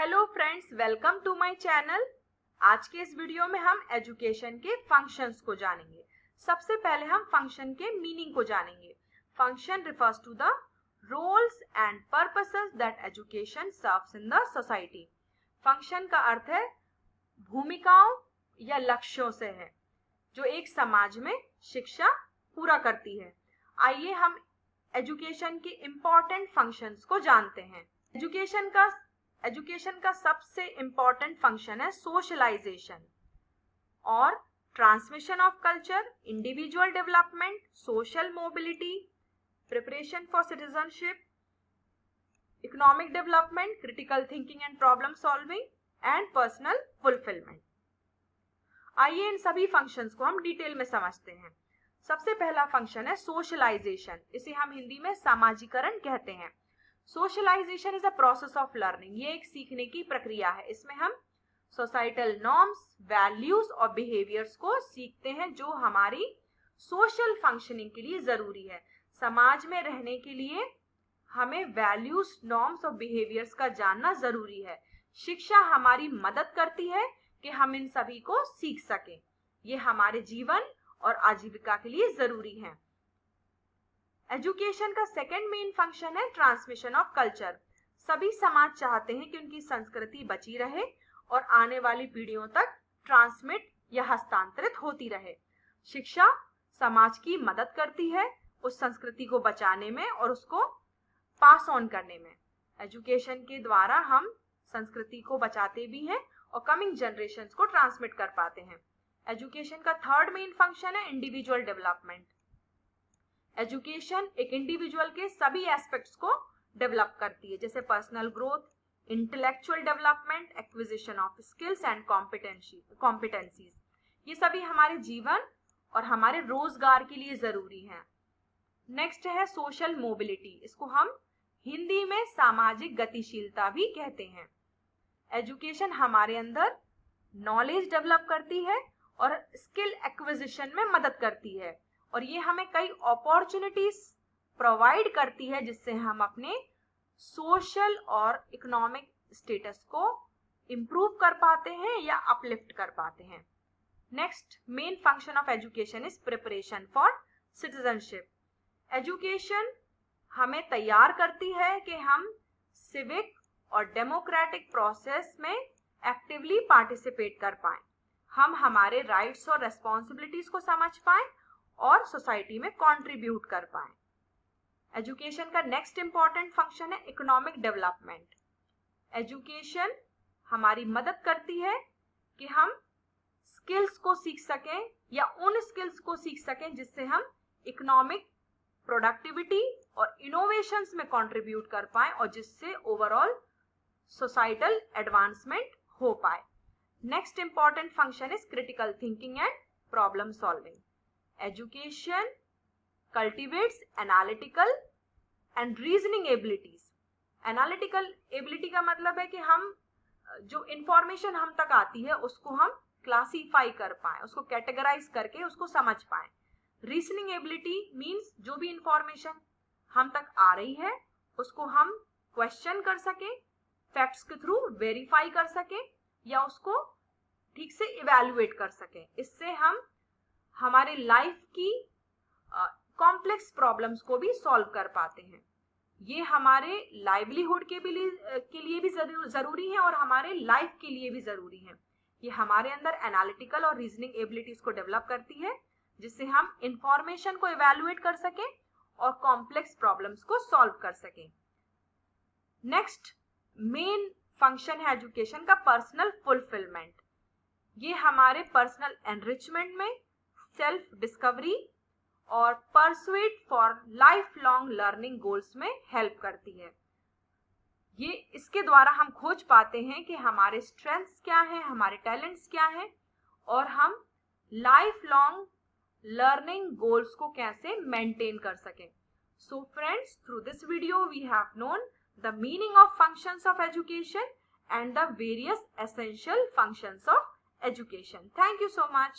Hello friends, welcome to my channel. आज के इस वीडियो में हम एजुकेशन के फंक्शंस को जानेंगे। सबसे पहले हम फंक्शन के मीनिंग को जानेंगे। Function refers to the roles and purposes that education serves in the society. Function का अर्थ है भूमिकाओं या लक्ष्यों से है जो एक समाज में शिक्षा पूरा करती है। आइए हम एजुकेशन के इम्पोर्टेंट फंक्शंस को जानते हैं। एजुकेशन का सबसे इम्पॉर्टेंट फंक्शन है सोशलाइजेशन और transmission of culture, individual development, social mobility, preparation for citizenship, economic development, critical thinking and problem solving and personal fulfilment. आइए इन सभी फंक्शंस को हम डिटेल में समझते हैं। सबसे पहला फंक्शन है सोशलाइजेशन। इसे हम हिंदी में सामाजिकरण कहते हैं। Socialisation is a process of learning. ये एक सीखने की प्रक्रिया है। इसमें हम सोसाइटल नॉर्म्स, वैल्यूज और बिहेवियर्स को सीखते हैं जो हमारी सोशल फंक्शनिंग के लिए जरूरी है। समाज में रहने के लिए हमें वैल्यूज, नॉर्म्स और बिहेवियर्स का जानना जरूरी है। शिक्षा हमारी मदद करती है कि हम इन सभी को सीख सकें। ये हमारे जीवन और आजीविका के लिए जरूरी है। एजुकेशन का सेकेंड मेन फंक्शन है ट्रांसमिशन ऑफ कल्चर। सभी समाज चाहते हैं कि उनकी संस्कृति बची रहे और आने वाली पीढ़ियों तक ट्रांसमिट या हस्तांतरित होती रहे। शिक्षा समाज की मदद करती है उस संस्कृति को बचाने में और उसको पास ऑन करने में। एजुकेशन के द्वारा हम संस्कृति को बचाते भी हैं और कमिंग जनरेशंस को ट्रांसमिट कर पाते हैं। एजुकेशन का थर्ड मेन फंक्शन है इंडिविजुअल डेवलपमेंट। एजुकेशन एक इंडिविजुअल के सभी एस्पेक्ट्स को डेवलप करती है, जैसे personal growth, intellectual development, acquisition of skills and competencies. ये सभी हमारे जीवन और हमारे रोजगार के लिए जरूरी हैं। नेक्स्ट है सोशल मोबिलिटी। इसको हम हिंदी में सामाजिक गतिशीलता भी कहते हैं। एजुकेशन हमारे अंदर नॉलेज डेवलप करती है और स्किल एक्विजिशन में मदद करती है और ये हमें कई अपॉर्चुनिटीज प्रोवाइड करती है जिससे हम अपने सोशल और इकोनॉमिक स्टेटस को इम्प्रूव कर पाते हैं या अपलिफ्ट कर पाते हैं। Next main function of education is preparation for citizenship. Education हमें तैयार करती है कि हम सिविक और डेमोक्रेटिक प्रोसेस में एक्टिवली पार्टिसिपेट कर पाएं, हम हमारे राइट्स और रेस्पॉन्सिबिलिटीज को समझ पाएं और सोसाइटी में कंट्रीब्यूट कर पाएं। एजुकेशन का नेक्स्ट इंपॉर्टेंट फंक्शन है इकोनॉमिक डेवलपमेंट। एजुकेशन हमारी मदद करती है कि हम स्किल्स को सीख सकें या उन स्किल्स को सीख सकें जिससे हम इकोनॉमिक प्रोडक्टिविटी और इनोवेशंस में कंट्रीब्यूट कर पाएं और जिससे ओवरऑल सोसाइटल एडवांसमेंट हो पाए। Next important function is critical thinking and problem solving. Education cultivates analytical and reasoning abilities. Analytical ability का मतलब है कि हम जो इंफॉर्मेशन हम तक आती है उसको हम क्लासीफाई कर पाएं, उसको कैटेगराइज करके उसको समझ पाएं। रीजनिंग एबिलिटी मीन्स जो भी इंफॉर्मेशन हम तक आ रही है उसको हम क्वेश्चन कर सकें, फैक्ट्स के थ्रू वेरीफाई कर सकें या उसको ठीक से इवेल्युएट कर सकें। इससे हम हमारे लाइफ की कॉम्प्लेक्स प्रॉब्लम्स को भी सॉल्व कर पाते हैं। ये हमारे लाइवलीहुड के लिए भी जरूरी है और हमारे लाइफ के लिए भी जरूरी है। ये हमारे अंदर एनालिटिकल और रीजनिंग एबिलिटीज को डेवलप करती है जिससे हम इंफॉर्मेशन को इवेल्युएट कर सकें और कॉम्प्लेक्स प्रॉब्लम्स को सॉल्व कर सकें। नेक्स्ट मेन फंक्शन है एजुकेशन का पर्सनल फुलफिलमेंट। ये हमारे पर्सनल एनरिचमेंट में, सेल्फ डिस्कवरी और pursuit for lifelong learning goals में हेल्प करती है। ये इसके द्वारा हम खोज पाते हैं कि हमारे स्ट्रेंथ्स क्या हैं, हमारे टैलेंट्स क्या हैं और हम लाइफ लॉन्ग लर्निंग गोल्स को कैसे मेंटेन कर सकें। So friends, through this video we have known the meaning of functions of education and the various essential functions of education. Thank you so much.